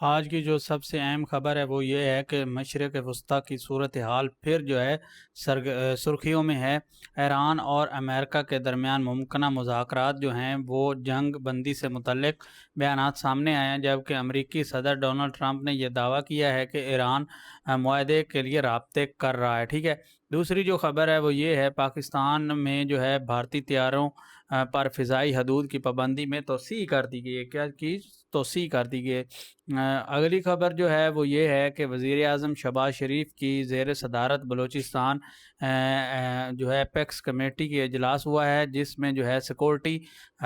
آج کی جو سب سے اہم خبر ہے وہ یہ ہے کہ مشرق وسطیٰ کی صورتحال پھر جو ہے سرخیوں میں ہے۔ ایران اور امریکہ کے درمیان ممکنہ مذاکرات جو ہیں وہ جنگ بندی سے متعلق بیانات سامنے آئے ہیں، جبکہ امریکی صدر ڈونلڈ ٹرمپ نے یہ دعویٰ کیا ہے کہ ایران معاہدے کے لیے رابطے کر رہا ہے، ٹھیک ہے۔ دوسری جو خبر ہے وہ یہ ہے پاکستان میں جو ہے بھارتی طیاروں پر فضائی حدود کی پابندی میں توسیع کر دی گئی ہے۔ کیا کی توسیع کر دی گئی ہے؟ اگلی خبر جو ہے وہ یہ ہے کہ وزیر اعظم شہباز شریف کی زیر صدارت بلوچستان جو ہے پیکس کمیٹی کی اجلاس ہوا ہے، جس میں جو ہے سیکورٹی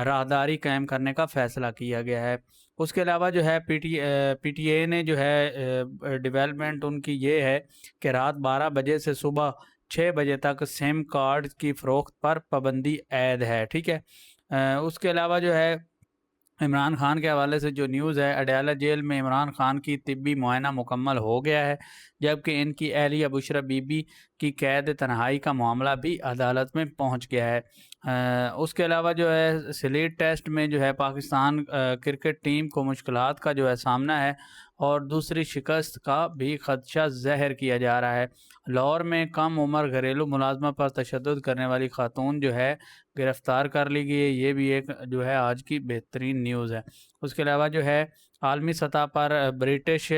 راہداری قائم کرنے کا فیصلہ کیا گیا ہے۔ اس کے علاوہ جو ہے پی ٹی اے نے جو ہے ڈیولپمنٹ ان کی یہ ہے کہ رات 12 بجے سے صبح 6 بجے تک سیم کارڈ کی فروخت پر پابندی عائد ہے، ٹھیک ہے۔ اس کے علاوہ جو ہے عمران خان کے حوالے سے جو نیوز ہے، اڈیالہ جیل میں عمران خان کی طبی معائنہ مکمل ہو گیا ہے، جبکہ ان کی اہلیہ بشرا بی بی کی قید تنہائی کا معاملہ بھی عدالت میں پہنچ گیا ہے۔ اس کے علاوہ جو ہے سلیٹ ٹیسٹ میں جو ہے پاکستان کرکٹ ٹیم کو مشکلات کا جو ہے سامنا ہے اور دوسری شکست کا بھی خدشہ ظاہر کیا جا رہا ہے۔ لاہور میں کم عمر گھریلو ملازمہ پر تشدد کرنے والی خاتون جو ہے گرفتار کر لی گئی ہے، یہ بھی ایک جو ہے آج کی بہترین نیوز ہے۔ اس کے علاوہ جو ہے عالمی سطح پر برٹش